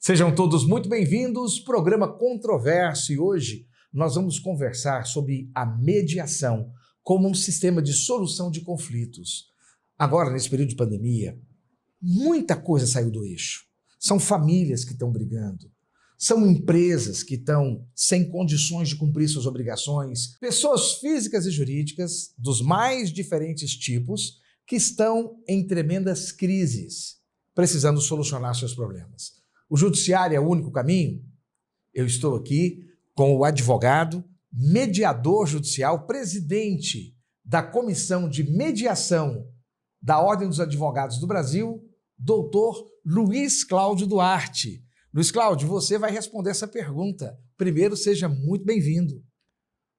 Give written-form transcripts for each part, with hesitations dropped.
Sejam todos muito bem-vindos, programa Controverso, e hoje nós vamos conversar sobre a mediação como um sistema de solução de conflitos. Agora, nesse período de pandemia, muita coisa saiu do eixo. São famílias que estão brigando, são empresas que estão sem condições de cumprir suas obrigações, pessoas físicas e jurídicas dos mais diferentes tipos que estão em tremendas crises, precisando solucionar seus problemas. O judiciário é o único caminho? Eu estou aqui com o advogado, mediador judicial, presidente da Comissão de Mediação da Ordem dos Advogados do Brasil, doutor Luiz Cláudio Duarte. Luiz Cláudio, você vai responder essa pergunta. Primeiro, seja muito bem-vindo.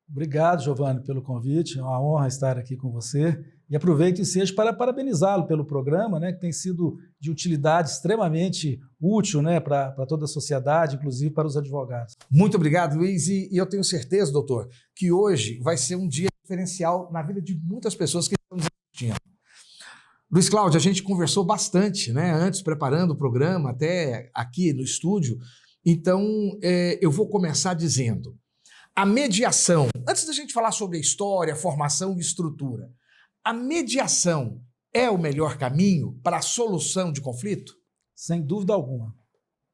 Obrigado, Giovanni, pelo convite. É uma honra estar aqui com você. E aproveito o ensejo para parabenizá-lo pelo programa, que tem sido de utilidade extremamente útil, para toda a sociedade, inclusive para os advogados. Muito obrigado, Luiz. E eu tenho certeza, doutor, que hoje vai ser um dia diferencial na vida de muitas pessoas que estão nos assistindo. Luiz Cláudio, a gente conversou bastante, antes, preparando o programa, até aqui no estúdio. Então, eu vou começar dizendo, a mediação, antes da gente falar sobre a história, formação e estrutura, a mediação é o melhor caminho para a solução de conflito? Sem dúvida alguma.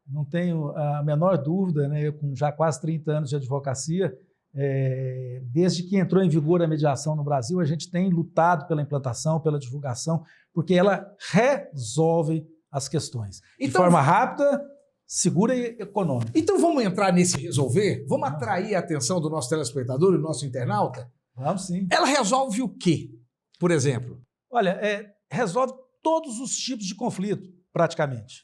Não tenho a menor dúvida, eu com já quase 30 anos de advocacia, desde que entrou em vigor a mediação no Brasil, a gente tem lutado pela implantação, pela divulgação, porque ela resolve as questões de forma rápida, segura e econômica. Então vamos entrar nesse resolver? Vamos atrair a atenção do nosso telespectador e do nosso internauta? Vamos sim. Ela resolve o quê, por exemplo? Olha, resolve todos os tipos de conflito, praticamente.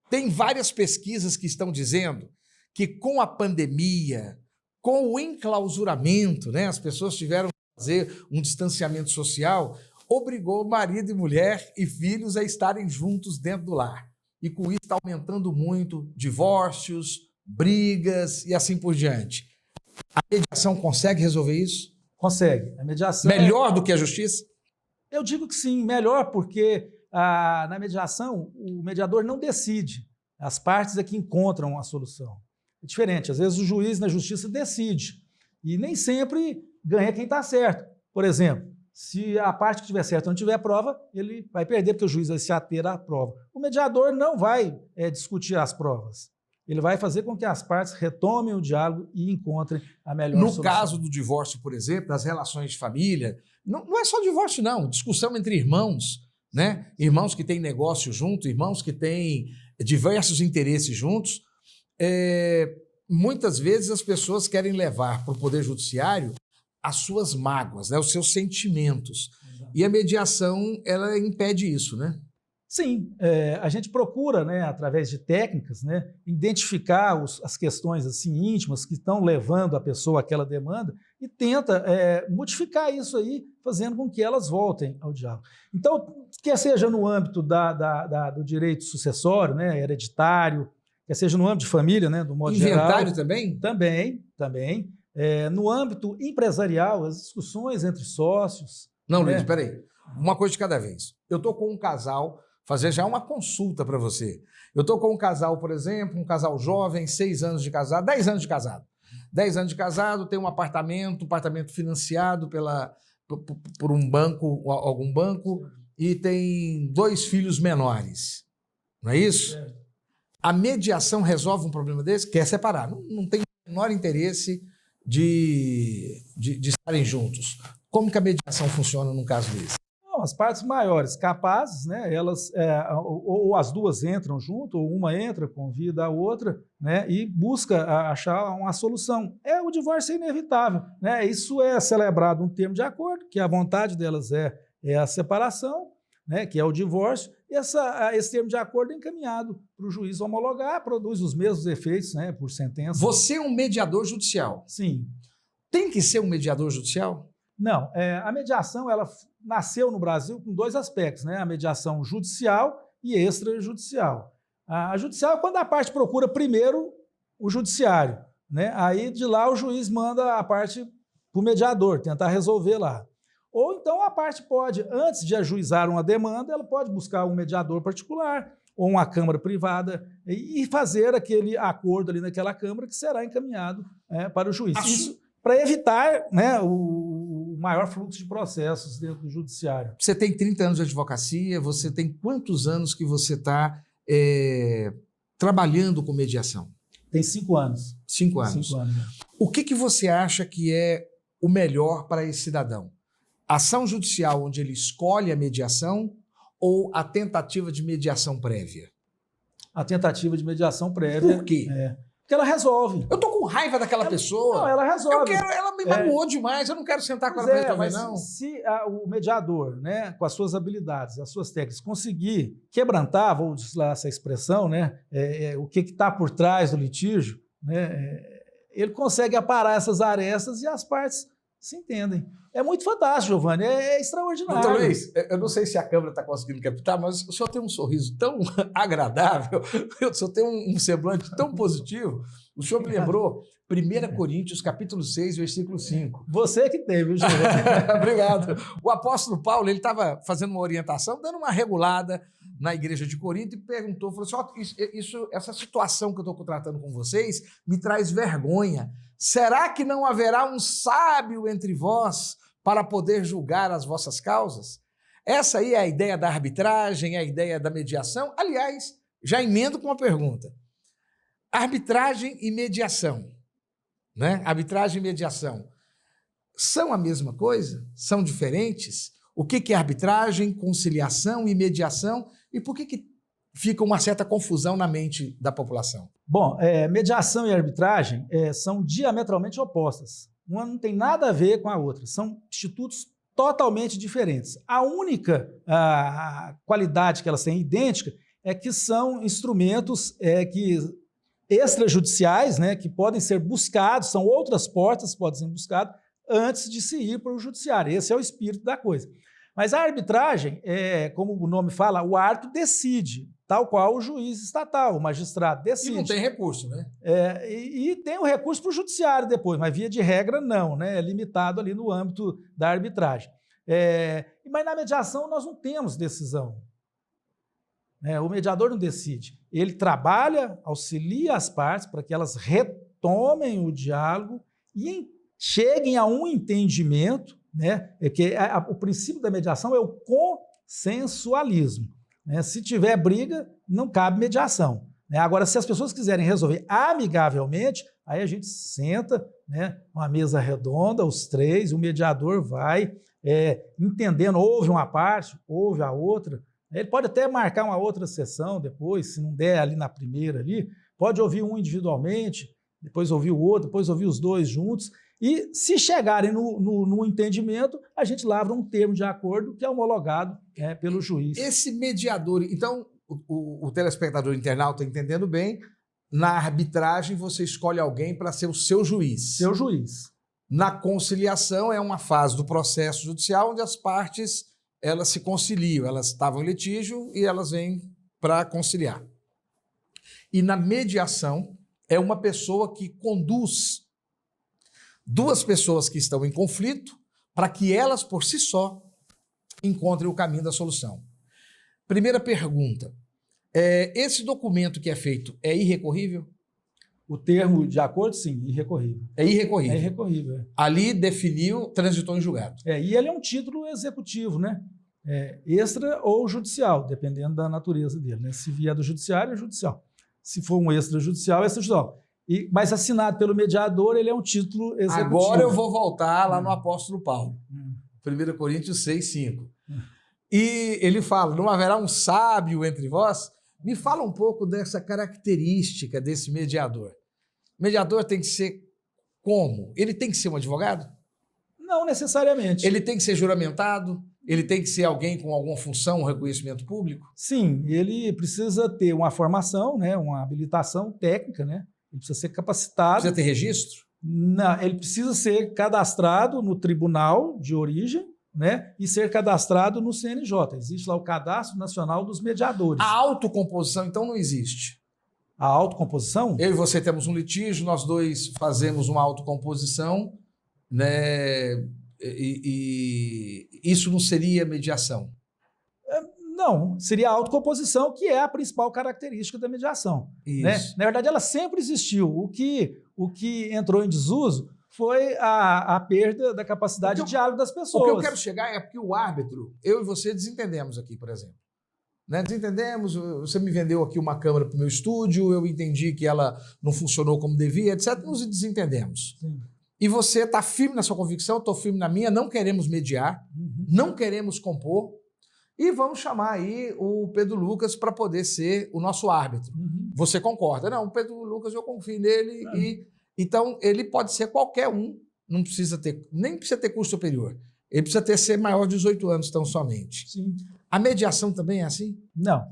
Tem várias pesquisas que estão dizendo que com a pandemia, com o enclausuramento, as pessoas tiveram que fazer um distanciamento social, obrigou marido e mulher e filhos a estarem juntos dentro do lar. E com isso está aumentando muito divórcios, brigas e assim por diante. A mediação consegue resolver isso? Consegue. A mediação melhor do que a justiça? Eu digo que sim, melhor, porque na mediação o mediador não decide. As partes é que encontram a solução. É diferente. Às vezes o juiz na justiça decide e nem sempre ganha quem está certo. Por exemplo, se a parte que estiver certa não tiver prova, ele vai perder, porque o juiz vai se ater à prova. O mediador não vai discutir as provas. Ele vai fazer com que as partes retomem o diálogo e encontrem a melhor solução. No caso do divórcio, por exemplo, das relações de família, não é só divórcio, não. Discussão entre irmãos, Irmãos que têm negócio junto, irmãos que têm diversos interesses juntos. Muitas vezes as pessoas querem levar para o Poder Judiciário as suas mágoas, os seus sentimentos. Exato. E a mediação, ela impede isso, Sim, a gente procura, através de técnicas, identificar as questões assim, íntimas que estão levando a pessoa àquela demanda e tenta modificar isso aí, fazendo com que elas voltem ao diálogo. Então, quer seja no âmbito do direito sucessório, hereditário, quer seja no âmbito de família, do modo geral. Inventário também? Também. No âmbito empresarial, as discussões entre sócios. Não, Luiz, peraí. Uma coisa de cada vez. Eu estou com um casal, fazer já uma consulta para você. Eu estou com um casal, por exemplo, um casal jovem, 6 anos de casado, 10 anos de casado. 10 anos de casado, tem um apartamento financiado por um banco, algum banco, e tem 2 filhos menores. Não é isso? A mediação resolve um problema desse? Quer separar. Não tem o menor interesse de estarem juntos. Como que a mediação funciona num caso desse? As partes maiores capazes, elas ou as duas entram junto, ou uma entra, convida a outra, e busca achar uma solução. O divórcio é inevitável, Isso é celebrado um termo de acordo, que a vontade delas é a separação, que é o divórcio. E esse termo de acordo é encaminhado para o juiz homologar, produz os mesmos efeitos, por sentença. Você é um mediador judicial? Sim. Tem que ser um mediador judicial? Não. A mediação ela nasceu no Brasil com 2 aspectos, a mediação judicial e extrajudicial. A judicial é quando a parte procura primeiro o judiciário, Aí de lá o juiz manda a parte para o mediador, tentar resolver lá. Ou então a parte pode, antes de ajuizar uma demanda, ela pode buscar um mediador particular, ou uma câmara privada, e fazer aquele acordo ali naquela câmara que será encaminhado para o juiz. Isso para evitar, né, o maior fluxo de processos dentro do judiciário. Você tem 30 anos de advocacia, você tem quantos anos que você está trabalhando com mediação? Tem 5 anos. 5 anos. 5 anos. O que você acha que é o melhor para esse cidadão? Ação judicial onde ele escolhe a mediação ou a tentativa de mediação prévia? A tentativa de mediação prévia. Por quê? Porque ela resolve. Eu tô com raiva daquela pessoa. Não, ela resolve. Ela me magoou demais, eu não quero sentar com ela para também, não. Se o mediador, né, com as suas habilidades, as suas técnicas, conseguir quebrantar, vou usar essa expressão, né, o que está por trás do litígio, né, ele consegue aparar essas arestas e as partes se entendem. É muito fantástico, Giovanni, é extraordinário. Doutor Luiz, eu não sei se a câmera está conseguindo captar, mas o senhor tem um sorriso tão agradável, o senhor tem um semblante tão positivo. O senhor me lembrou 1 Coríntios, capítulo 6, versículo 5. Você que tem, viu, Giovanni? Obrigado. O apóstolo Paulo, ele estava fazendo uma orientação, dando uma regulada na igreja de Corinto e perguntou, falou assim, essa situação que eu estou tratando com vocês me traz vergonha. Será que não haverá um sábio entre vós para poder julgar as vossas causas? Essa aí é a ideia da arbitragem, é a ideia da mediação. Aliás, já emendo com uma pergunta. Arbitragem e mediação, né? Arbitragem e mediação são a mesma coisa? São diferentes? O que é arbitragem, conciliação e mediação? E por que fica uma certa confusão na mente da população? Bom, mediação e arbitragem são diametralmente opostas. Uma não tem nada a ver com a outra. São institutos totalmente diferentes. A única qualidade que elas têm idêntica é que são instrumentos extrajudiciais, né, que podem ser buscados, são outras portas que podem ser buscadas antes de se ir para o judiciário. Esse é o espírito da coisa. Mas a arbitragem, como o nome fala, o árbitro decide, tal qual o juiz estatal, o magistrado decide. E não tem recurso, né? E tem o recurso para o judiciário depois, mas via de regra não, né? É limitado ali no âmbito da arbitragem. Mas na mediação nós não temos decisão. O mediador não decide. Ele trabalha, auxilia as partes para que elas retomem o diálogo e cheguem a um entendimento, né? O princípio da mediação é o consensualismo. Né? Se tiver briga, não cabe mediação. Né? Agora, se as pessoas quiserem resolver amigavelmente, aí a gente senta, né, uma mesa redonda, os três, o mediador vai entendendo, ouve uma parte, ouve a outra. Ele pode até marcar uma outra sessão depois, se não der ali na primeira ali, pode ouvir um individualmente, depois ouvir o outro, depois ouvir os dois juntos. E se chegarem no entendimento, a gente lavra um termo de acordo que é homologado pelo juiz. Esse mediador, então, o telespectador internauta entendendo bem, na arbitragem você escolhe alguém para ser o seu juiz. Seu juiz. Na conciliação é uma fase do processo judicial onde as partes elas se conciliam, elas estavam em litígio e elas vêm para conciliar. E na mediação é uma pessoa que conduz duas pessoas que estão em conflito para que elas, por si só, encontrem o caminho da solução. Primeira pergunta, esse documento que é feito é irrecorrível? O termo de acordo, sim, irrecorrível. É irrecorrível? É irrecorrível. Ali definiu, transitou em julgado. E ele é um título executivo, né? Extra ou judicial, dependendo da natureza dele. Né? Se vier do judiciário, é judicial. Se for um extrajudicial, é extrajudicial. Mas assinado pelo mediador, ele é um título executivo. Agora eu vou voltar lá no apóstolo Paulo. 1 Coríntios 6, 5. E ele fala, não haverá um sábio entre vós? Me fala um pouco dessa característica desse mediador. O mediador tem que ser como? Ele tem que ser um advogado? Não necessariamente. Ele tem que ser juramentado? Ele tem que ser alguém com alguma função, um reconhecimento público? Sim, ele precisa ter uma formação, né, uma habilitação técnica, né? Ele precisa ser capacitado. Precisa ter registro? Não, ele precisa ser cadastrado no tribunal de origem, né, e ser cadastrado no CNJ. Existe lá o Cadastro Nacional dos Mediadores. A autocomposição, então, não existe? A autocomposição? Eu e você temos um litígio, nós dois fazemos uma autocomposição, né, e isso não seria mediação? Não, seria a autocomposição, que é a principal característica da mediação. Né? Na verdade, ela sempre existiu. O que entrou em desuso foi a perda da capacidade de diálogo das pessoas. O que eu quero chegar é porque o árbitro, eu e você desentendemos aqui, por exemplo. Né? Desentendemos, você me vendeu aqui uma câmera para o meu estúdio, eu entendi que ela não funcionou como devia, etc. Nos desentendemos. Sim. E você está firme na sua convicção, eu estou firme na minha, não queremos mediar, não queremos compor, e vamos chamar aí o Pedro Lucas para poder ser o nosso árbitro. Você concorda? Não, o Pedro Lucas, eu confio nele, e então ele pode ser qualquer um, não precisa ter, nem precisa ter curso superior, ele precisa ser maior de 18 anos tão somente. Sim. A mediação também é assim? Não.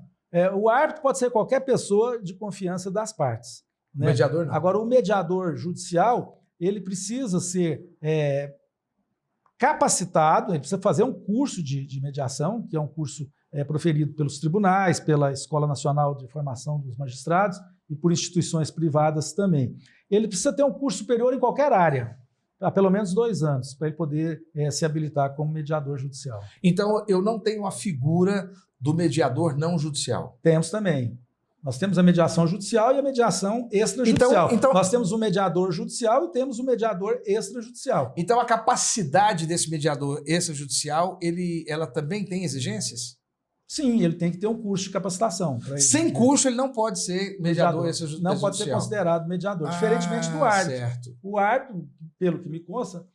O árbitro pode ser qualquer pessoa de confiança das partes. Né? O mediador não. Agora, o mediador judicial, ele precisa ser capacitado, ele precisa fazer um curso de mediação, que é um curso proferido pelos tribunais, pela Escola Nacional de Formação dos Magistrados e por instituições privadas também. Ele precisa ter um curso superior em qualquer área, há pelo menos 2 anos, para ele poder se habilitar como mediador judicial. Então, eu não tenho a figura do mediador não judicial. Temos também. Nós temos a mediação judicial e a mediação extrajudicial. Então, nós temos o mediador judicial e temos o mediador extrajudicial. Então, a capacidade desse mediador extrajudicial, ela também tem exigências? Sim, ele tem que ter um curso de capacitação. Sem curso, ele não pode ser mediador extrajudicial. Não pode ser considerado mediador, diferentemente do árbitro. Certo. O árbitro, pelo que me consta,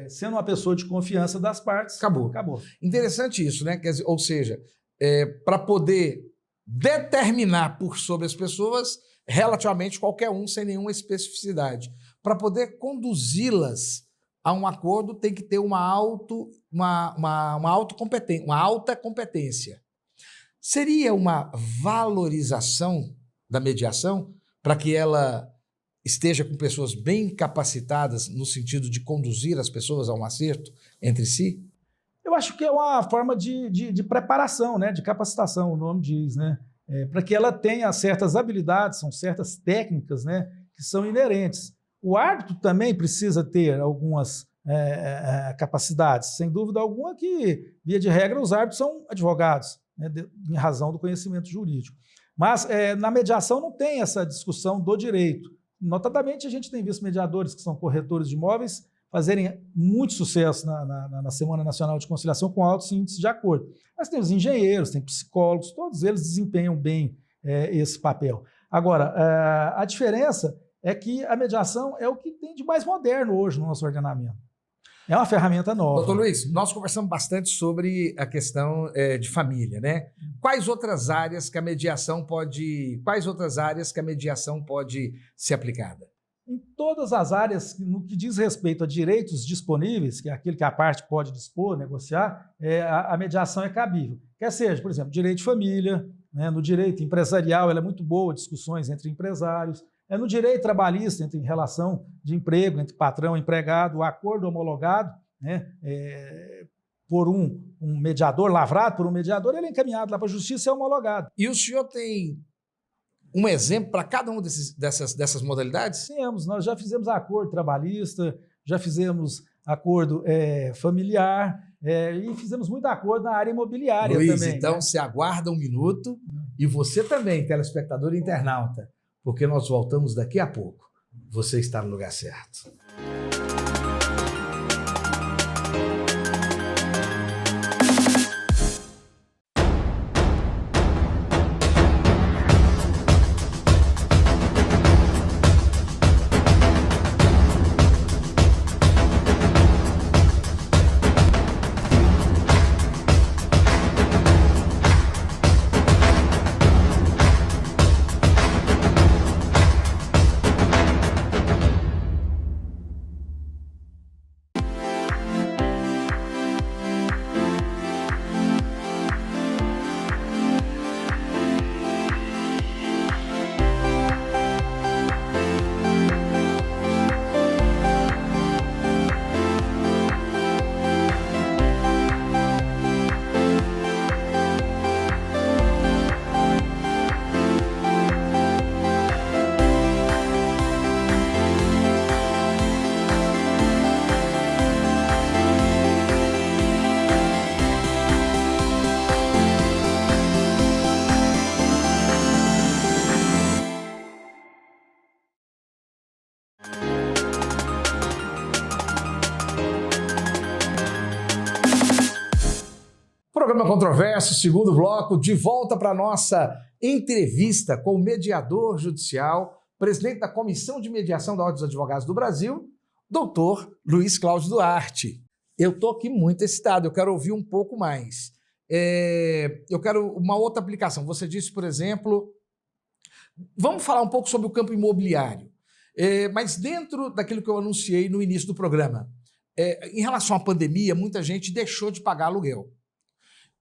sendo uma pessoa de confiança das partes, acabou. Interessante isso, né? Quer dizer, ou seja, para poder determinar por sobre as pessoas, relativamente qualquer um, sem nenhuma especificidade. Para poder conduzi-las a um acordo, tem que ter uma alta competência. Seria uma valorização da mediação para que ela esteja com pessoas bem capacitadas no sentido de conduzir as pessoas a um acerto entre si? Eu acho que é uma forma de preparação, né? De capacitação, o nome diz, né? Para que ela tenha certas habilidades, são certas técnicas, né? Que são inerentes. O árbitro também precisa ter algumas capacidades, sem dúvida alguma que, via de regra, os árbitros são advogados, né? Em razão do conhecimento jurídico. Mas na mediação não tem essa discussão do direito. Notadamente, a gente tem visto mediadores que são corretores de imóveis fazerem muito sucesso na Semana Nacional de Conciliação com altos índices de acordo. Mas tem os engenheiros, tem psicólogos, todos eles desempenham bem esse papel. Agora, a diferença é que a mediação é o que tem de mais moderno hoje no nosso ordenamento. É uma ferramenta nova. Doutor Luiz, nós conversamos bastante sobre a questão de família, né? Quais outras áreas que a mediação pode ser aplicada? Em todas as áreas, no que diz respeito a direitos disponíveis, que é aquilo que a parte pode dispor, negociar, a mediação é cabível. Quer seja, por exemplo, direito de família, né? No direito empresarial, ela é muito boa, discussões entre empresários. No direito trabalhista, em relação de emprego, entre patrão e empregado, o acordo homologado, né? Por um mediador, lavrado por um mediador, ele é encaminhado lá para a justiça e é homologado. E o senhor tem um exemplo para cada uma dessas modalidades? Temos, nós já fizemos acordo trabalhista, já fizemos acordo familiar e fizemos muito acordo na área imobiliária Luiz, também. Então, né? Você aguarda um minuto e você também, telespectador e internauta, porque nós voltamos daqui a pouco. Você está no lugar certo. Programa Controverso, segundo bloco, de volta para a nossa entrevista com o mediador judicial, presidente da Comissão de Mediação da Ordem dos Advogados do Brasil, doutor Luiz Cláudio Duarte. Eu estou aqui muito excitado, eu quero ouvir um pouco mais. Eu quero uma outra aplicação. Você disse, por exemplo, vamos falar um pouco sobre o campo imobiliário, mas dentro daquilo que eu anunciei no início do programa. Em relação à pandemia, muita gente deixou de pagar aluguel.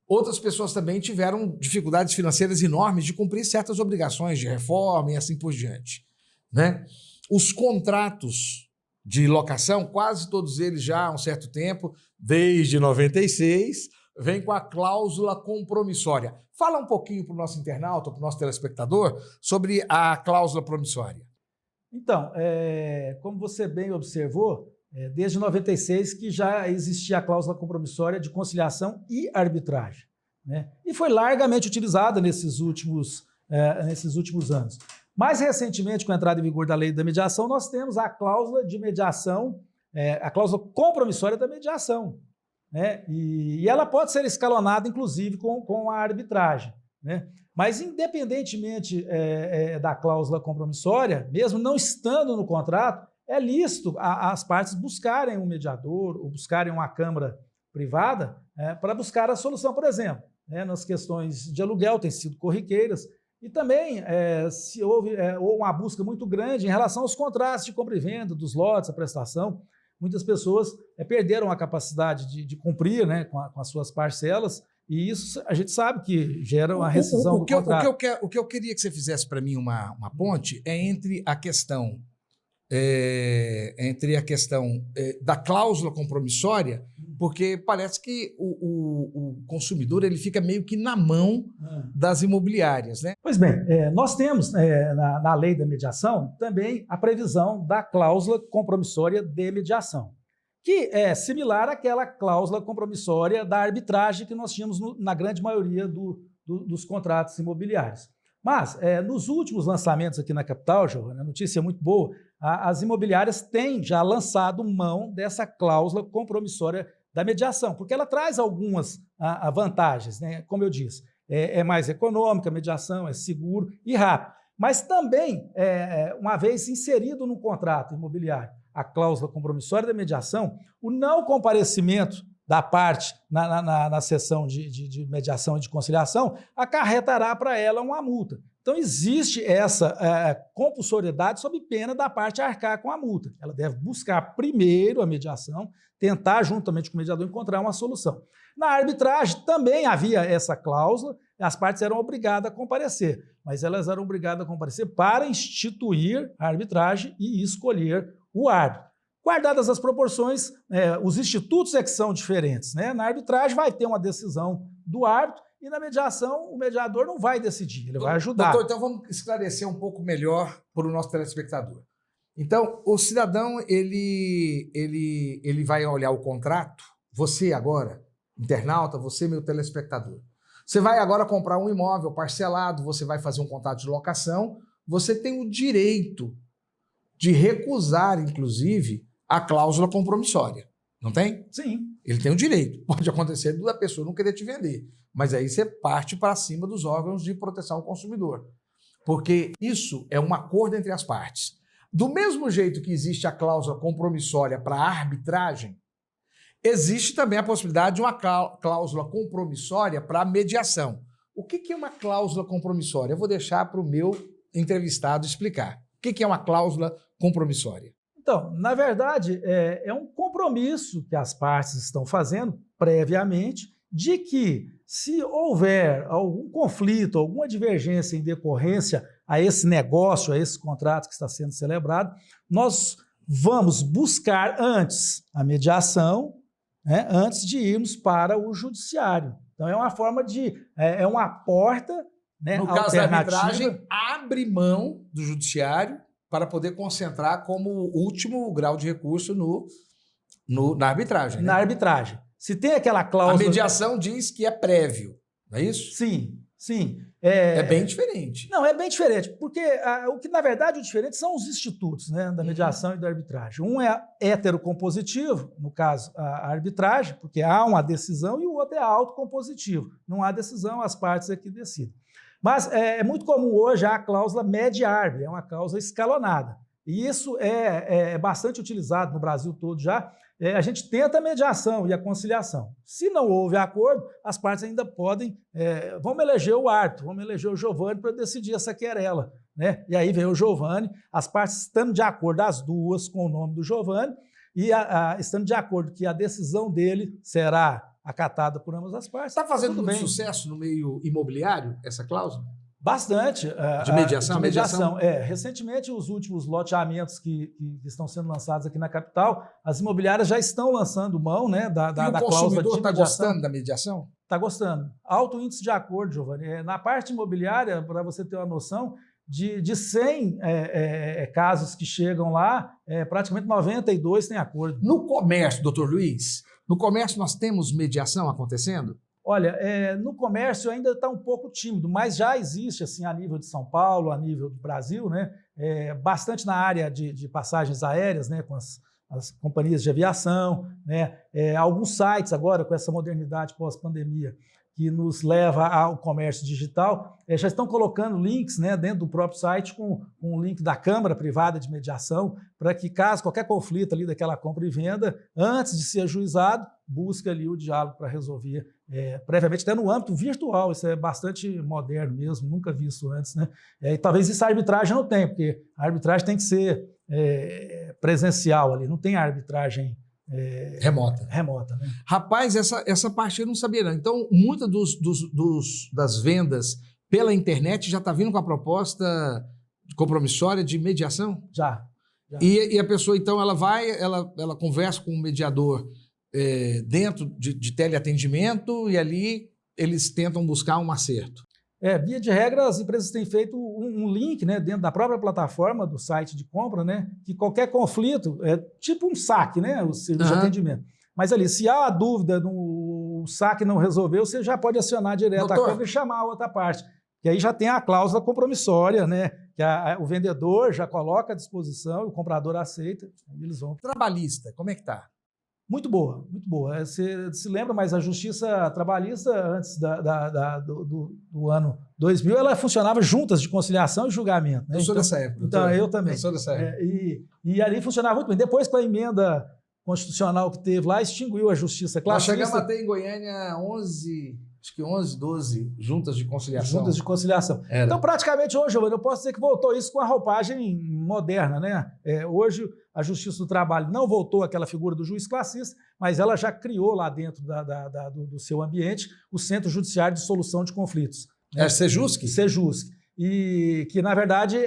Outras pessoas também tiveram dificuldades financeiras enormes de cumprir certas obrigações de reforma e assim por diante, né? Os contratos de locação, quase todos eles já há um certo tempo, desde 96, vêm com a cláusula compromissória. Fala um pouquinho para o nosso internauta, para o nosso telespectador, sobre a cláusula promissória. Então, como você bem observou, desde 96 que já existia a cláusula compromissória de conciliação e arbitragem, né? E foi largamente utilizada nesses últimos anos. Mais recentemente, com a entrada em vigor da lei da mediação, nós temos a cláusula de mediação, a cláusula compromissória da mediação, né? E ela pode ser escalonada, inclusive, com a arbitragem, né? Mas, independentemente da cláusula compromissória, mesmo não estando no contrato, é lícito as partes buscarem um mediador ou buscarem uma câmara privada para buscar a solução, por exemplo, nas questões de aluguel, têm sido corriqueiras, e também se houve uma busca muito grande em relação aos contratos de compra e venda, dos lotes, a prestação. Muitas pessoas perderam a capacidade de cumprir, né, com as suas parcelas, e isso a gente sabe que gera uma rescisão do contrato. O que eu queria que você fizesse para mim uma ponte é entre a questão da cláusula compromissória, porque parece que o consumidor ele fica meio que na mão das imobiliárias, né? Pois bem, nós temos na lei da mediação também a previsão da cláusula compromissória de mediação, que é similar àquela cláusula compromissória da arbitragem que nós tínhamos na grande maioria dos contratos imobiliários. Mas, nos últimos lançamentos aqui na capital, Giovanna, a notícia é muito boa, as imobiliárias têm já lançado mão dessa cláusula compromissória da mediação, porque ela traz algumas vantagens, né? Como eu disse, é mais econômica, a mediação é seguro e rápido. Mas também, uma vez inserido no contrato imobiliário a cláusula compromissória da mediação, o não comparecimento da parte na sessão de mediação e de conciliação acarretará para ela uma multa. Então, existe essa compulsoriedade sob pena da parte arcar com a multa. Ela deve buscar primeiro a mediação, tentar, juntamente com o mediador, encontrar uma solução. Na arbitragem também havia essa cláusula, as partes eram obrigadas a comparecer, mas elas eram obrigadas a comparecer para instituir a arbitragem e escolher o árbitro. Guardadas as proporções, os institutos é que são diferentes, né? Na arbitragem vai ter uma decisão do árbitro e na mediação o mediador não vai decidir, ele vai ajudar. Doutor, então vamos esclarecer um pouco melhor para o nosso telespectador. Então, o cidadão, ele vai olhar o contrato, você agora, internauta, você, meu telespectador. Você vai agora comprar um imóvel parcelado, você vai fazer um contrato de locação, você tem o direito de recusar, inclusive, a cláusula compromissória, não tem? Sim. Ele tem o direito. Pode acontecer da pessoa não querer te vender, mas aí você parte para cima dos órgãos de proteção ao consumidor, porque isso é um acordo entre as partes. Do mesmo jeito que existe a cláusula compromissória para a arbitragem, existe também a possibilidade de uma cláusula compromissória para a mediação. O que é uma cláusula compromissória? Eu vou deixar para o meu entrevistado explicar. O que é uma cláusula compromissória? Então, na verdade, é um compromisso que as partes estão fazendo previamente de que, se houver algum conflito, alguma divergência em decorrência a esse negócio, a esse contrato que está sendo celebrado, nós vamos buscar antes a mediação, né, antes de irmos para o judiciário. Então, é uma forma é uma porta, né, no caso da arbitragem, abre mão do judiciário para poder concentrar como último grau de recurso na arbitragem. Né? Na arbitragem. Se tem aquela cláusula... A mediação diz que é prévio, não é isso? Sim. Sim. É bem diferente. Não, é bem diferente, porque o que, na verdade, o diferente são os institutos, né, da mediação e da arbitragem. Um é heterocompositivo, no caso, a arbitragem, porque há uma decisão, e o outro é autocompositivo. Não há decisão, as partes é que decidem. Mas é muito comum hoje a cláusula média-arb, é uma cláusula escalonada. E isso é bastante utilizado no Brasil todo já. A gente tenta a mediação e a conciliação. Se não houve acordo, as partes ainda podem... vamos eleger o árbitro, vamos eleger o Giovanni para decidir essa querela, né? E aí vem o Giovanni, as partes estando de acordo, as duas, com o nome do Giovanni, e estando de acordo que a decisão dele será acatada por ambas as partes. Está fazendo muito sucesso no meio imobiliário, essa cláusula? Bastante. De mediação? De mediação. Recentemente, os últimos loteamentos que estão sendo lançados aqui na capital, as imobiliárias já estão lançando mão, né, da cláusula de mediação. O consumidor está gostando da mediação? Está gostando. Alto índice de acordo, Giovanni. Na parte imobiliária, para você ter uma noção, de 100 casos que chegam lá, praticamente 92 têm acordo. No comércio, doutor Luiz, no comércio nós temos mediação acontecendo? Olha, no comércio ainda está um pouco tímido, mas já existe, assim, a nível de São Paulo, a nível do Brasil, né, bastante na área de passagens aéreas, né, com as companhias de aviação, né, alguns sites agora, com essa modernidade pós-pandemia, que nos leva ao comércio digital, já estão colocando links, né, dentro do próprio site com um link da Câmara Privada de Mediação, para que, caso qualquer conflito ali daquela compra e venda, antes de ser ajuizado, busque ali o diálogo para resolver previamente, até no âmbito virtual. Isso é bastante moderno mesmo, nunca vi isso antes, né? E talvez isso a arbitragem não tenha, porque a arbitragem tem que ser presencial ali, não tem a arbitragem remota, né? Rapaz, essa parte eu não sabia não. Então, muitas das vendas pela internet já está vindo com a proposta compromissória de mediação? Já. E a pessoa, então, ela conversa com o mediador dentro de teleatendimento e ali eles tentam buscar um acerto. Via de regra, as empresas têm feito um link, né, dentro da própria plataforma do site de compra, né, que qualquer conflito é tipo um saque, né, o serviço de atendimento. Mas ali, se há dúvida, o saque não resolveu, você já pode acionar direto a compra e chamar a outra parte. Que aí já tem a cláusula compromissória, né, que o vendedor já coloca à disposição, o comprador aceita, e eles vão. Trabalhista, como é que está? Muito boa, muito boa. Você se lembra, mas a Justiça Trabalhista, antes do ano 2000, ela funcionava juntas de conciliação e julgamento, né? Eu sou dessa época. Então, eu também. Eu sou dessa época. E ali funcionava muito bem. Depois, com a emenda constitucional que teve lá, extinguiu a Justiça Classista. Nós chegamos a ter em Goiânia 11, 12 juntas de conciliação. Juntas de conciliação. Era. Então, praticamente hoje, eu posso dizer que voltou isso com a roupagem moderna, né? Hoje, a Justiça do Trabalho não voltou àquela figura do juiz classista, mas ela já criou lá dentro do seu ambiente o Centro Judiciário de Solução de Conflitos. Né? Sejusc? Sejusc. E que, na verdade,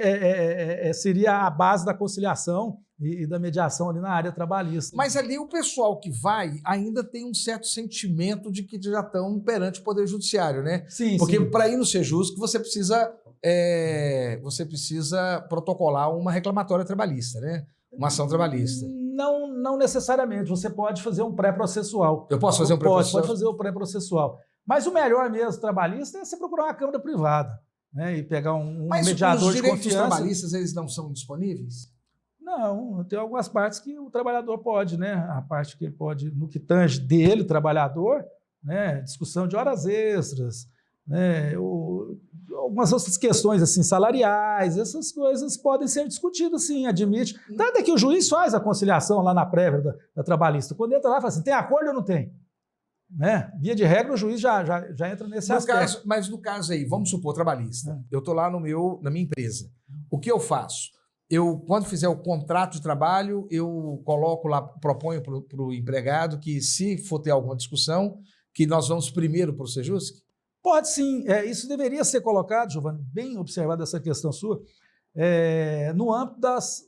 seria a base da conciliação e da mediação ali na área trabalhista. Mas ali o pessoal que vai ainda tem um certo sentimento de que já estão perante o Poder Judiciário, né? Sim, porque para ir no Sejusc você precisa protocolar uma reclamatória trabalhista, né? Uma ação trabalhista. Não necessariamente. Você pode fazer um pré-processual. Eu posso fazer um pré-processual? Pode fazer o pré-processual. Mas o melhor mesmo trabalhista é você procurar uma câmara privada, né? E pegar um mediador de confiança. Mas os direitos trabalhistas, eles não são disponíveis? Não, tem algumas partes que o trabalhador pode, né? A parte que ele pode, no que tange dele, o trabalhador, né? Discussão de horas extras, né? Algumas outras questões assim, salariais, essas coisas podem ser discutidas, sim, admite. Tanto é que o juiz faz a conciliação lá na prévia da trabalhista. Quando entra lá, fala assim, tem acordo ou não tem? Né? Via de regra, o juiz já entra nesse aspecto. Mas no caso aí, vamos supor, trabalhista, eu estou lá na minha empresa. O que eu faço? Quando fizer o contrato de trabalho, eu coloco lá, proponho para o empregado que, se for ter alguma discussão, que nós vamos primeiro para o Sejusc? Pode sim. Isso deveria ser colocado, Giovanni, bem observada essa questão sua, no âmbito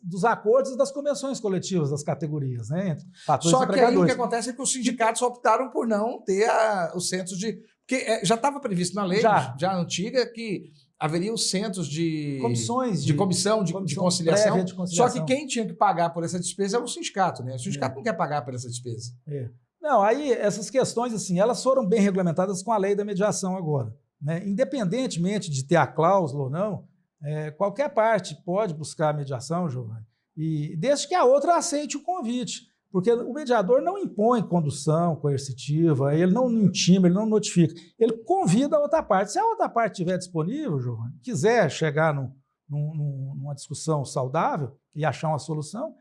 dos acordos e das convenções coletivas das categorias, né? Entre patrões Só e que aí o que acontece é que os sindicatos optaram por não ter os centros de... Porque já estava previsto na lei, já antiga, que haveria os centros de comissões de conciliação. De conciliação. Só que quem tinha que pagar por essa despesa é o sindicato, né? O sindicato não quer pagar por essa despesa. Não, aí essas questões, assim, elas foram bem regulamentadas com a lei da mediação agora. né, independentemente de ter a cláusula ou não, qualquer parte pode buscar a mediação, Giovanni, e desde que a outra aceite o convite, porque o mediador não impõe condução coercitiva, ele não intima, ele não notifica, ele convida a outra parte. Se a outra parte estiver disponível, Giovanni, quiser chegar numa discussão saudável e achar uma solução,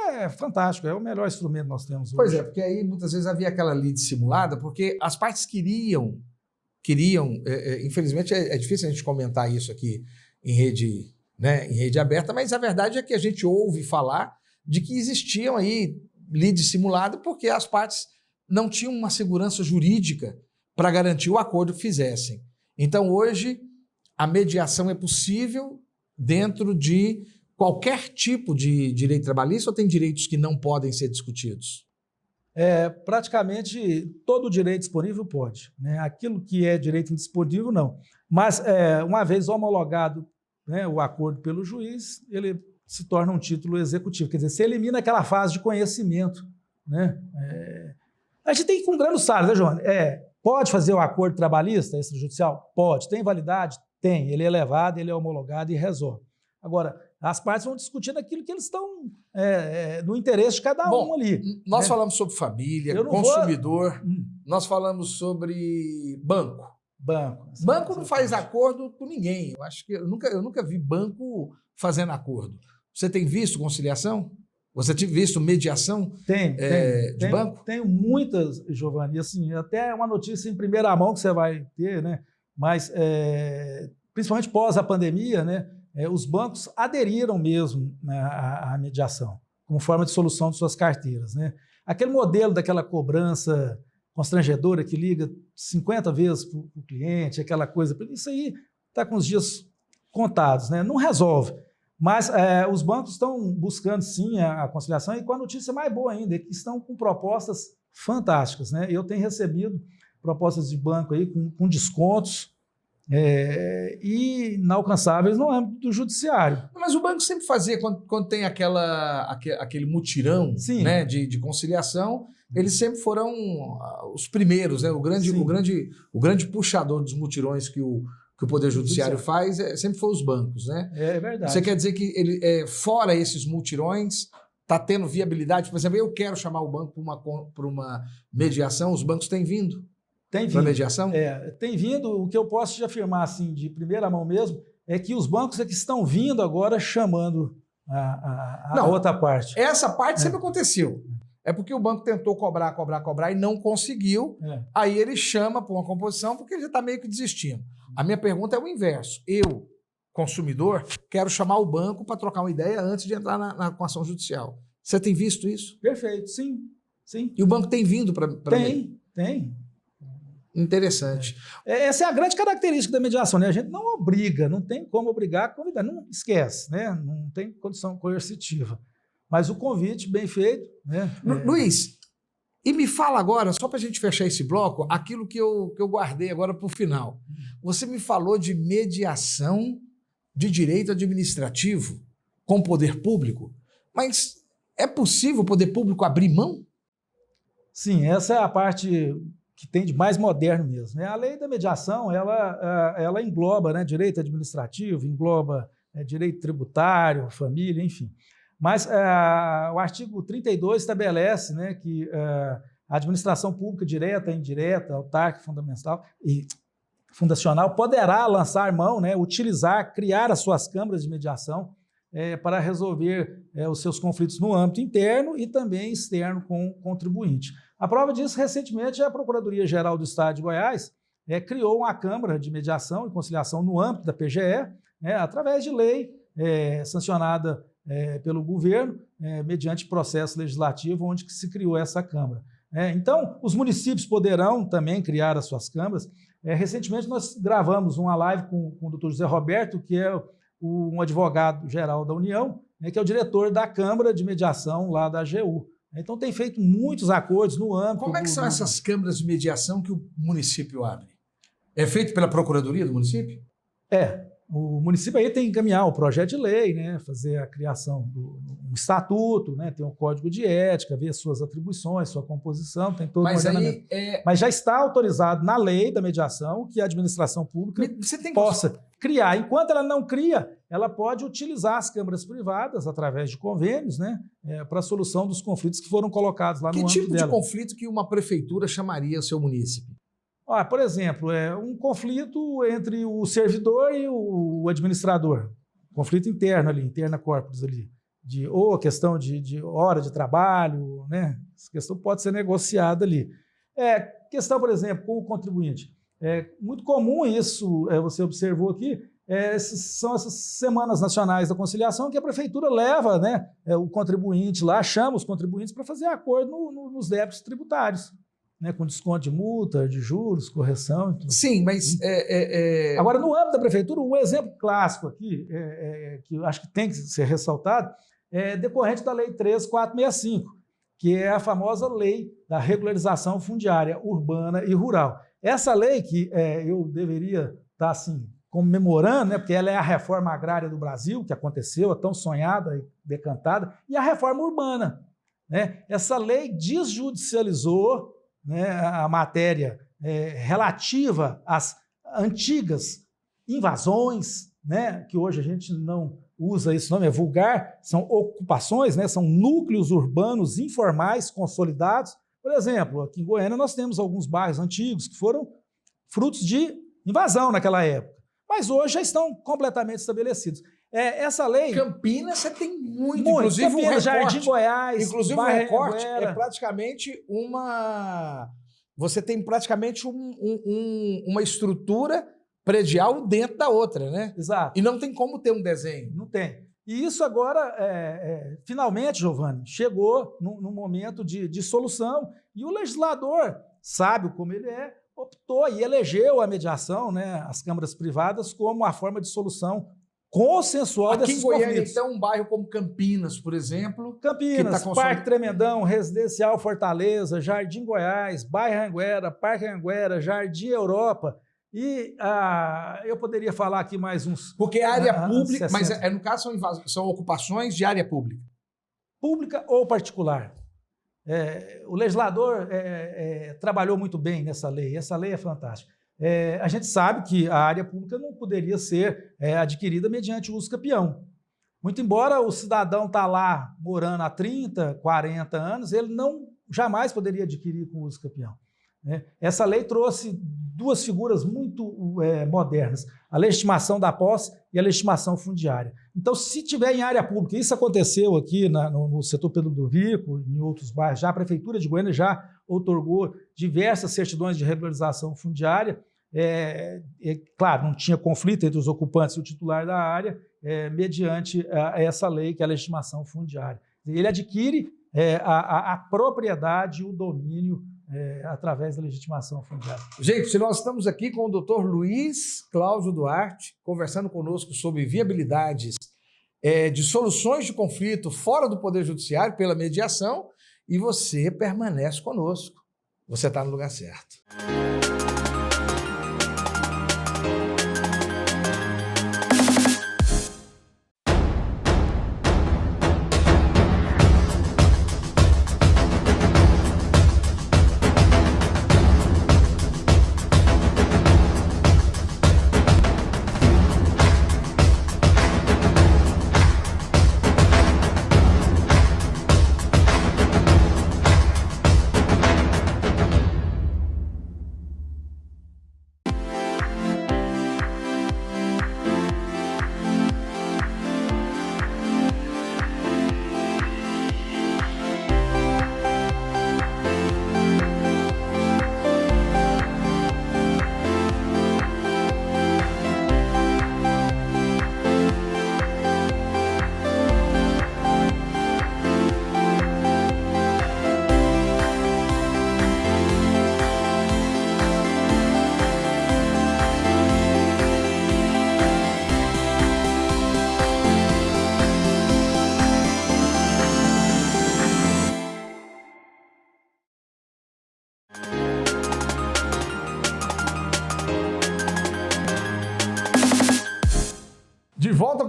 é fantástico, é o melhor instrumento que nós temos hoje. Pois é, porque aí muitas vezes havia aquela lide simulada, porque as partes queriam infelizmente é difícil a gente comentar isso aqui em rede, né, em rede aberta, mas a verdade é que a gente ouve falar de que existiam aí lide simulada porque as partes não tinham uma segurança jurídica para garantir o acordo que fizessem. Então, hoje, a mediação é possível dentro de qualquer tipo de direito trabalhista ou tem direitos que não podem ser discutidos? Praticamente todo direito disponível pode, né? Aquilo que é direito indisponível, não. Mas, uma vez homologado, né, o acordo pelo juiz, ele se torna um título executivo. Quer dizer, se elimina aquela fase de conhecimento, né? A gente tem que ir com granuçados, né, João? Pode fazer o acordo trabalhista extrajudicial? Pode. Tem validade? Tem. Ele é levado, ele é homologado e resolve. Agora, as partes vão discutir aquilo que eles estão no interesse de cada um ali. Nós falamos sobre família, consumidor, nós falamos sobre banco. Banco não faz acordo com ninguém. Eu acho que eu nunca vi banco fazendo acordo. Você tem visto conciliação? Você tem visto mediação de banco? Tenho muitas, Giovanni. Assim, até uma notícia em primeira mão que você vai ter, né? Mas, principalmente pós a pandemia, né? Os bancos aderiram mesmo, né, à mediação, como forma de solução de suas carteiras, né? Aquele modelo daquela cobrança constrangedora que liga 50 vezes para o cliente, aquela coisa, isso aí está com os dias contados, né? Não resolve. Mas os bancos estão buscando, sim, a conciliação e com a notícia mais boa ainda, é que estão com propostas fantásticas, né? Eu tenho recebido propostas de banco aí com descontos e inalcançáveis no âmbito do judiciário. Mas o banco sempre fazia, quando tem aquele mutirão, né, de conciliação, eles sempre foram os primeiros, né? O grande puxador dos mutirões que o Poder Judiciário faz sempre foi os bancos, né? É verdade. Você quer dizer que fora esses mutirões, está tendo viabilidade? Por exemplo, eu quero chamar o banco para uma mediação, os bancos têm vindo? Tem vindo. Para mediação? Tem vindo. O que eu posso te afirmar assim, de primeira mão mesmo é que os bancos é que estão vindo agora chamando a outra parte. Essa parte sempre aconteceu. É porque o banco tentou cobrar e não conseguiu. Aí ele chama para uma composição porque ele já está meio que desistindo. A minha pergunta é o inverso. Eu, consumidor, quero chamar o banco para trocar uma ideia antes de entrar com a ação judicial. Você tem visto isso? Perfeito, sim. E o banco tem vindo para... Tem. Interessante. Essa é a grande característica da mediação, né? A gente não obriga, não tem como obrigar a convidar, não esquece, né? Não tem condição coercitiva. Mas o convite bem feito, né? Luiz, e me fala agora, só para a gente fechar esse bloco, aquilo que eu guardei agora para o final. Você me falou de mediação de direito administrativo com o poder público, mas é possível o poder público abrir mão? Sim, essa é a parte que tem de mais moderno mesmo, né? A lei da mediação, ela engloba, né, direito administrativo, engloba direito tributário, família, enfim. Mas o artigo 32 estabelece, né, que a administração pública direta, indireta, autárquica, fundacional poderá lançar mão, né, utilizar, criar as suas câmaras de mediação para resolver os seus conflitos no âmbito interno e também externo com o contribuinte. A prova disso, recentemente, a Procuradoria-Geral do Estado de Goiás criou uma Câmara de Mediação e Conciliação no âmbito da PGE, através de lei sancionada pelo governo, mediante processo legislativo, onde que se criou essa Câmara. Então, os municípios poderão também criar as suas câmaras. Recentemente, nós gravamos uma live com o doutor José Roberto, que é um advogado-geral da União, que é o diretor da Câmara de Mediação lá da AGU. Então, tem feito muitos acordos no âmbito... Como é que são essas câmaras de mediação que o município abre? É feito pela Procuradoria do município? O município aí tem que encaminhar o projeto de lei, né, fazer a criação do um estatuto, né, tem um código de ética, ver as suas atribuições, sua composição, tem todo um ordenamento. Mas já está autorizado na lei da mediação que a administração pública possa criar. Enquanto ela não cria, ela pode utilizar as câmaras privadas, através de convênios, né, para a solução dos conflitos que foram colocados lá no âmbito dela. Que tipo de conflito que uma prefeitura chamaria o seu município? Por exemplo, um conflito entre o servidor e o administrador, conflito interno ali, interna corporis ali, ou a questão de hora de trabalho, né? Essa questão pode ser negociada ali. Questão, por exemplo, com o contribuinte. É muito comum isso, você observou aqui, são essas semanas nacionais da conciliação que a prefeitura leva, né, o contribuinte lá, chama os contribuintes para fazer acordo nos débitos tributários. Né, com desconto de multa, de juros, correção. Tudo. Sim, mas... Agora, no âmbito da prefeitura, um exemplo clássico aqui, que eu acho que tem que ser ressaltado, é decorrente da Lei 13.465, que é a famosa lei da regularização fundiária urbana e rural. Essa lei que eu deveria estar assim, comemorando, né, porque ela é a reforma agrária do Brasil, que aconteceu, a tão sonhada e decantada, e a reforma urbana. Né? Essa lei desjudicializou, né, a matéria relativa às antigas invasões, né, que hoje a gente não usa esse nome, é vulgar, são ocupações, né, são núcleos urbanos informais consolidados. Por exemplo, aqui em Goiânia nós temos alguns bairros antigos que foram frutos de invasão naquela época, mas hoje já estão completamente estabelecidos. Essa lei... Campinas você tem muito, inclusive Campinas, um recorte, Jardim Goiás, inclusive o recorte é praticamente uma... Você tem praticamente uma estrutura predial dentro da outra, né? Exato. E não tem como ter um desenho. Não tem. E isso agora, finalmente, Giovanni, chegou num momento de solução e o legislador, sábio como ele optou e elegeu a mediação, né, as câmaras privadas, como a forma de solução consensual desses conflitos. Aqui em Goiânia, então, um bairro como Campinas, por exemplo... Campinas, Parque Tremendão, Residencial Fortaleza, Jardim Goiás, Bairro Anguera, Parque Anguera, Jardim Europa... E eu poderia falar aqui mais uns... Porque é área pública, mas no caso são ocupações de área pública. Pública ou particular. O legislador trabalhou muito bem nessa lei, essa lei é fantástica. A gente sabe que a área pública não poderia ser adquirida mediante uso capião. Muito embora o cidadão está lá morando há 30, 40 anos, ele jamais poderia adquirir com uso capião. Essa lei trouxe duas figuras muito modernas, a legitimação da posse e a legitimação fundiária. Então, se tiver em área pública, isso aconteceu aqui no setor Pedro Ludovico, em outros bairros, já a Prefeitura de Goiânia já outorgou diversas certidões de regularização fundiária. Claro, não tinha conflito entre os ocupantes e o titular da área, mediante essa lei, que é a legitimação fundiária. Ele adquire a propriedade e o domínio através da legitimação fundiária. Gente, nós estamos aqui com o Dr. Luiz Cláudio Duarte, conversando conosco sobre viabilidades de soluções de conflito fora do Poder Judiciário pela mediação, e você permanece conosco. Você está no lugar certo.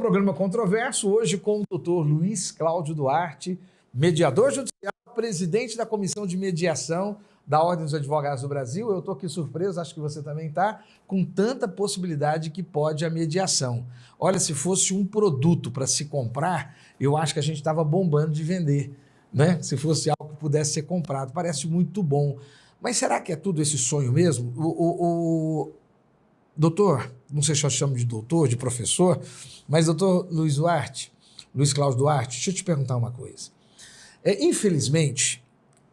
programa Controverso, hoje com o doutor Luiz Cláudio Duarte, mediador judicial, presidente da Comissão de Mediação da Ordem dos Advogados do Brasil. Eu estou aqui surpreso, acho que você também está, com tanta possibilidade que pode a mediação. Olha, se fosse um produto para se comprar, eu acho que a gente estava bombando de vender, né? Se fosse algo que pudesse ser comprado. Parece muito bom. Mas será que é tudo esse sonho mesmo? Doutor, não sei se eu chamo de doutor, de professor, mas doutor Luiz Cláudio Duarte, deixa eu te perguntar uma coisa. Infelizmente,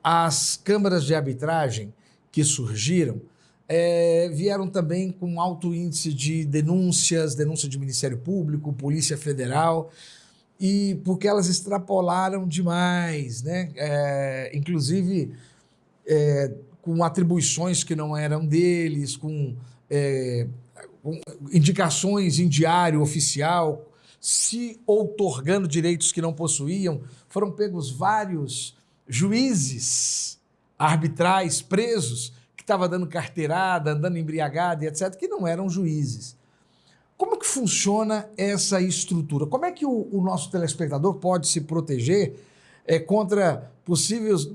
as câmaras de arbitragem que surgiram vieram também com alto índice de denúncia de Ministério Público, Polícia Federal, e porque elas extrapolaram demais, né? Inclusive com atribuições que não eram deles, com indicações em diário oficial, se outorgando direitos que não possuíam. Foram pegos vários juízes arbitrais presos que estavam dando carteirada, andando embriagado e etc., que não eram juízes. Como que funciona essa estrutura? Como é que o nosso telespectador pode se proteger contra possíveis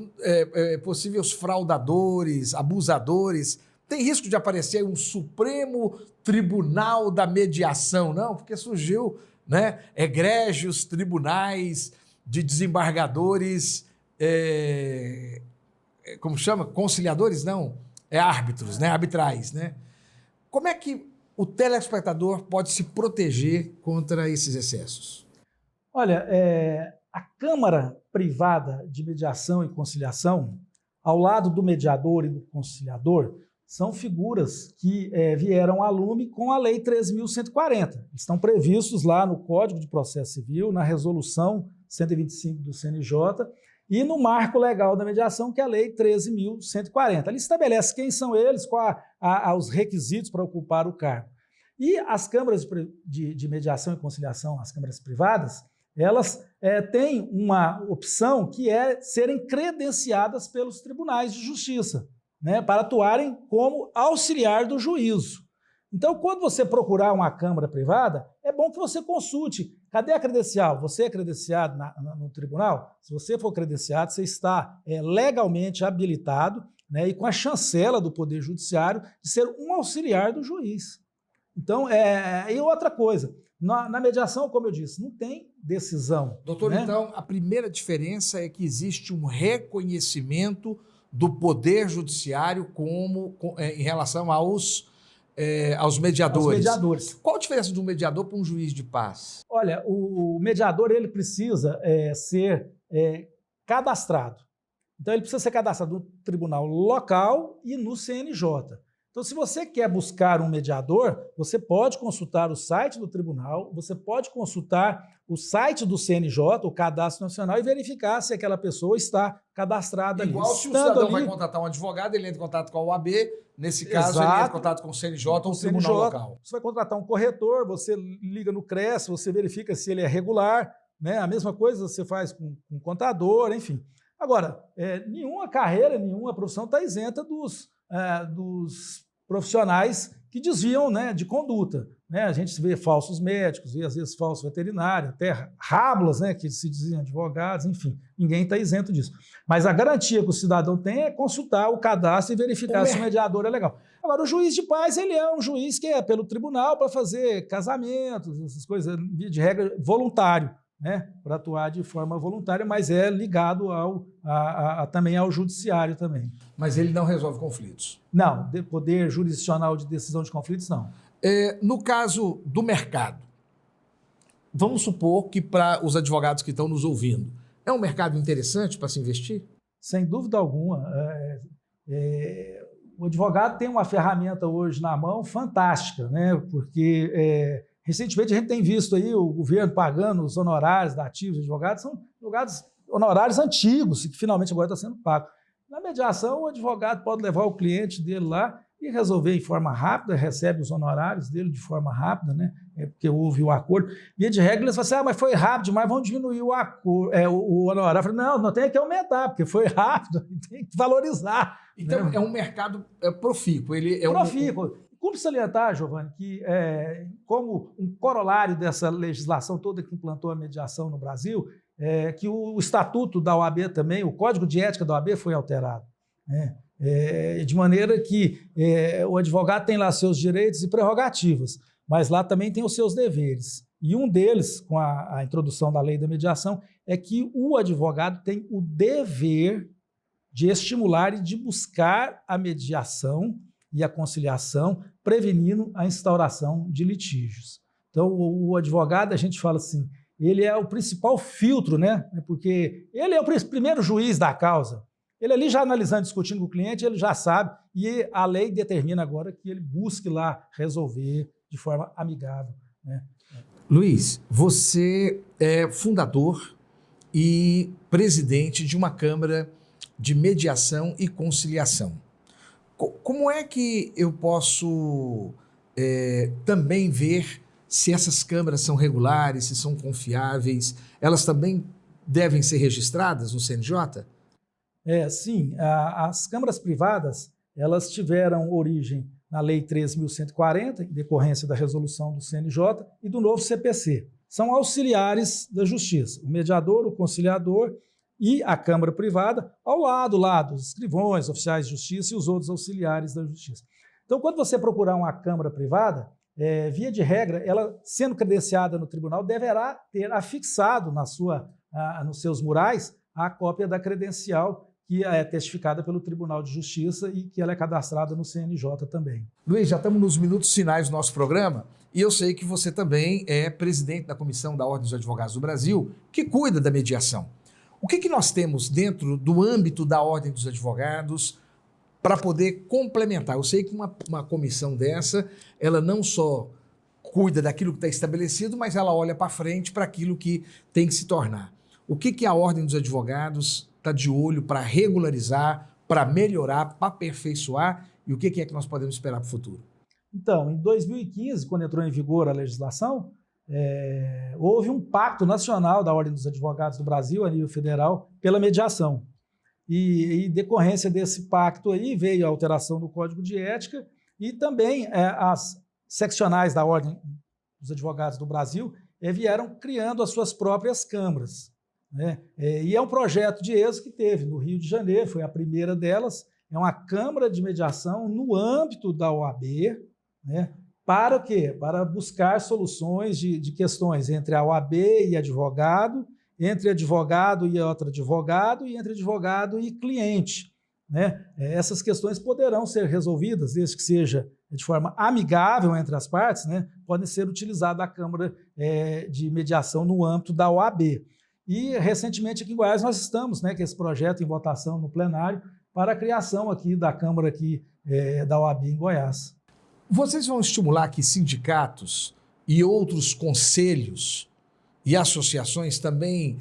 fraudadores, abusadores? Tem risco de aparecer um Supremo Tribunal da Mediação, não? Porque surgiu, né, egrégios tribunais de desembargadores, como chama? Conciliadores? Não, árbitros, né? Arbitrais, né? Como é que o telespectador pode se proteger contra esses excessos? Olha, a Câmara Privada de Mediação e Conciliação, ao lado do mediador e do conciliador, são figuras que vieram a lume com a Lei 13.140. Estão previstos lá no Código de Processo Civil, na Resolução 125 do CNJ e no Marco Legal da Mediação, que é a Lei 13.140. Ali estabelece quem são eles, quais os requisitos para ocupar o cargo. E as câmaras de mediação e conciliação, as câmaras privadas, elas têm uma opção que é serem credenciadas pelos tribunais de justiça, né, para atuarem como auxiliar do juízo. Então, quando você procurar uma câmara privada, é bom que você consulte. Cadê a credencial? Você é credenciado no tribunal? Se você for credenciado, você está legalmente habilitado, né, e com a chancela do Poder Judiciário de ser um auxiliar do juiz. Então, e outra coisa, na mediação, como eu disse, não tem decisão. Doutor, né? Então, a primeira diferença é que existe um reconhecimento do Poder Judiciário em relação aos mediadores. Aos mediadores. Qual a diferença de um mediador para um juiz de paz? Olha, o mediador ele precisa ser cadastrado. Então, ele precisa ser cadastrado no tribunal local e no CNJ. Então, se você quer buscar um mediador, você pode consultar o site do tribunal, você pode consultar o site do CNJ, o Cadastro Nacional, e verificar se aquela pessoa está cadastrada ali. Igual se o cidadão vai contratar um advogado, ele entra em contato com a OAB, nesse caso ele entra em contato com o CNJ ou o tribunal local. Você vai contratar um corretor, você liga no CRES, você verifica se ele é regular, né? A mesma coisa você faz com um contador, enfim. Agora, nenhuma carreira, nenhuma profissão está isenta dos profissionais que desviam, né, de conduta. Né? A gente vê falsos médicos, vê às vezes falsos veterinários, até rábulas, né, que se diziam advogados, enfim, ninguém está isento disso. Mas a garantia que o cidadão tem é consultar o cadastro e verificar se o mediador é legal. Agora, o juiz de paz, ele é um juiz que é pelo tribunal para fazer casamentos, essas coisas, de regra, voluntário, né, para atuar de forma voluntária, mas é ligado também ao judiciário também. Mas ele não resolve conflitos? Não, poder jurisdicional de decisão de conflitos, não. No caso do mercado, vamos supor que para os advogados que estão nos ouvindo, é um mercado interessante para se investir? Sem dúvida alguma. O advogado tem uma ferramenta hoje na mão fantástica, né, porque recentemente a gente tem visto aí o governo pagando os honorários da ativos de advogados, são honorários antigos, que finalmente agora está sendo pago. Na mediação, o advogado pode levar o cliente dele lá e resolver em forma rápida, recebe os honorários dele de forma rápida, né? Porque houve o acordo. Via de regra, eles falam assim, mas foi rápido demais, vamos diminuir o honorário. Eu falei, não tem que aumentar, porque foi rápido, tem que valorizar. Então, né? É um mercado profícuo. Ele é profícuo. Cumpre salientar, Giovanni, que como um corolário dessa legislação toda que implantou a mediação no Brasil, que o estatuto da OAB também, o Código de Ética da OAB foi alterado, né? De maneira que o advogado tem lá seus direitos e prerrogativas, mas lá também tem os seus deveres. E um deles, com a introdução da lei da mediação, é que o advogado tem o dever de estimular e de buscar a mediação e a conciliação, prevenindo a instauração de litígios. Então, o advogado, a gente fala assim, ele é o principal filtro, né? Porque ele é o primeiro juiz da causa. Ele ali já analisando, discutindo com o cliente, ele já sabe, e a lei determina agora que ele busque lá resolver de forma amigável, né? Luiz, você é fundador e presidente de uma Câmara de Mediação e Conciliação. Como é que eu posso também ver se essas câmaras são regulares, se são confiáveis? Elas também devem ser registradas no CNJ? Sim. As câmaras privadas, elas tiveram origem na Lei 13.140, em decorrência da resolução do CNJ e do novo CPC. São auxiliares da Justiça, o mediador, o conciliador e a Câmara Privada, ao lado lá dos escrivões, oficiais de justiça e os outros auxiliares da Justiça. Então, quando você procurar uma Câmara Privada, via de regra, ela, sendo credenciada no tribunal, deverá ter afixado nos seus murais a cópia da credencial que é testificada pelo Tribunal de Justiça e que ela é cadastrada no CNJ também. Luiz, já estamos nos minutos finais do nosso programa e eu sei que você também é presidente da Comissão da Ordem dos Advogados do Brasil, que cuida da mediação. O que nós temos dentro do âmbito da Ordem dos Advogados para poder complementar? Eu sei que uma comissão dessa, ela não só cuida daquilo que está estabelecido, mas ela olha para frente para aquilo que tem que se tornar. O que a Ordem dos Advogados está de olho para regularizar, para melhorar, para aperfeiçoar, e o que é que nós podemos esperar para o futuro? Então, em 2015, quando entrou em vigor a legislação, houve um pacto nacional da Ordem dos Advogados do Brasil, a nível federal, pela mediação. E decorrência desse pacto aí, veio a alteração do Código de Ética e também as seccionais da Ordem dos Advogados do Brasil vieram criando as suas próprias câmaras, né? E é um projeto de êxito que teve no Rio de Janeiro, foi a primeira delas, é uma Câmara de Mediação no âmbito da OAB, né? Para o quê? Para buscar soluções de questões entre a OAB e advogado, entre advogado e outro advogado, e entre advogado e cliente, né? Essas questões poderão ser resolvidas, desde que seja de forma amigável entre as partes, né? Podem ser utilizadas a Câmara de Mediação no âmbito da OAB. E, recentemente, aqui em Goiás, nós estamos, né, com esse projeto em votação no plenário para a criação aqui da Câmara aqui, da OAB em Goiás. Vocês vão estimular que sindicatos e outros conselhos e associações também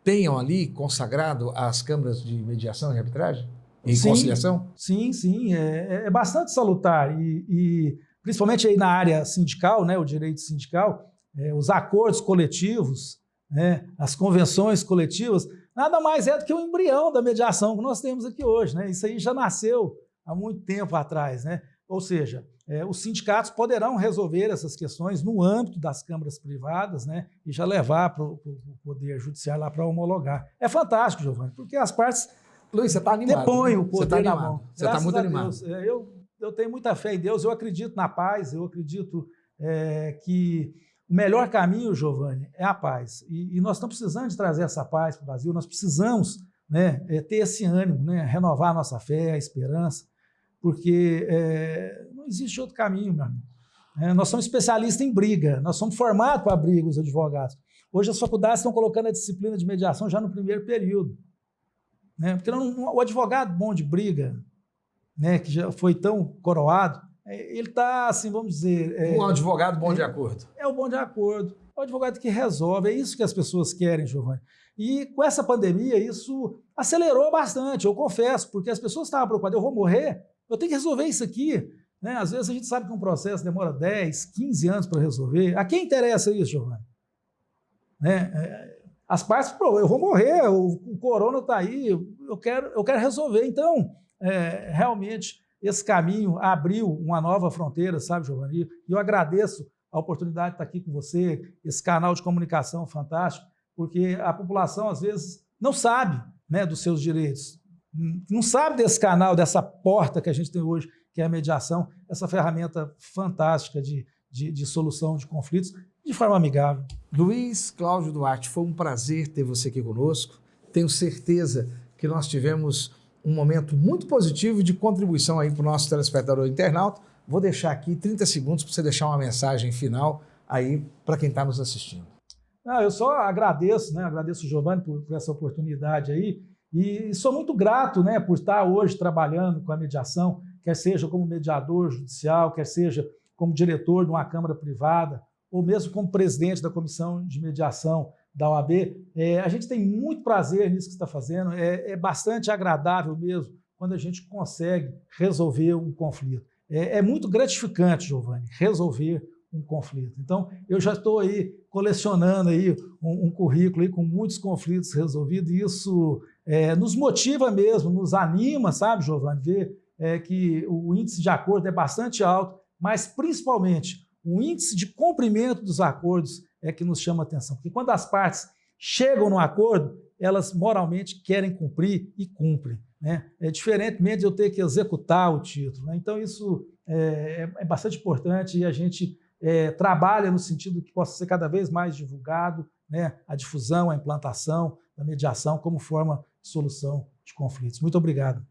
tenham ali consagrado as câmaras de mediação e arbitragem? E conciliação? Sim. É bastante salutar. E principalmente aí na área sindical, né, o direito sindical, os acordos coletivos, né, as convenções coletivas, nada mais é do que o embrião da mediação que nós temos aqui hoje, né? Isso aí já nasceu há muito tempo atrás, né? Ou seja, os sindicatos poderão resolver essas questões no âmbito das câmaras privadas, né? E já levar para o Poder Judiciário lá para homologar. É fantástico, Giovanni, porque as partes Luiz, você está animado, depõem o poder na mão. Você está muito animado. Eu tenho muita fé em Deus, eu acredito na paz, eu acredito que o melhor caminho, Giovanni, é a paz. E nós estamos precisando de trazer essa paz para o Brasil, nós precisamos, né, ter esse ânimo, né, renovar a nossa fé, a esperança, porque não existe outro caminho, meu amigo. Nós somos especialistas em briga, nós somos formados para briga, os advogados. Hoje as faculdades estão colocando a disciplina de mediação já no primeiro período, né, porque o advogado bom de briga, né, que já foi tão coroado, ele está, assim, vamos dizer... Um advogado bom de acordo. É o bom de acordo. É o advogado que resolve. É isso que as pessoas querem, Giovanni. E com essa pandemia, isso acelerou bastante, eu confesso, porque as pessoas estavam preocupadas. Eu vou morrer? Eu tenho que resolver isso aqui. Né? Às vezes a gente sabe que um processo demora 10, 15 anos para resolver. A quem interessa isso, Giovanni? Né? As partes, eu vou morrer, o corona está aí, eu quero resolver. Então, realmente... esse caminho abriu uma nova fronteira, sabe, Giovanni? E eu agradeço a oportunidade de estar aqui com você, esse canal de comunicação fantástico, porque a população, às vezes, não sabe, né, dos seus direitos, não sabe desse canal, dessa porta que a gente tem hoje, que é a mediação, essa ferramenta fantástica de solução de conflitos de forma amigável. Luiz Cláudio Duarte, foi um prazer ter você aqui conosco. Tenho certeza que nós tivemos um momento muito positivo de contribuição aí para o nosso telespectador internauta. Vou deixar aqui 30 segundos para você deixar uma mensagem final aí para quem está nos assistindo. Eu só agradeço, né? Agradeço o Giovanni por essa oportunidade aí e sou muito grato, né, por estar hoje trabalhando com a mediação, quer seja como mediador judicial, quer seja como diretor de uma Câmara privada, ou mesmo como presidente da Comissão de Mediação da OAB. A gente tem muito prazer nisso que está fazendo, é bastante agradável mesmo quando a gente consegue resolver um conflito. É muito gratificante, Giovanni, resolver um conflito. Então, eu já estou aí colecionando aí um currículo aí com muitos conflitos resolvidos, e isso nos motiva mesmo, nos anima, sabe, Giovanni, ver que o índice de acordo é bastante alto, mas principalmente o índice de cumprimento dos acordos é que nos chama a atenção, porque quando as partes chegam no acordo, elas moralmente querem cumprir e cumprem, né? Diferentemente de eu ter que executar o título, né? Então isso é bastante importante e a gente trabalha no sentido que possa ser cada vez mais divulgado, né? A difusão, a implantação da mediação como forma de solução de conflitos. Muito obrigado.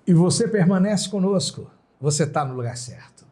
E você permanece conosco, você está no lugar certo.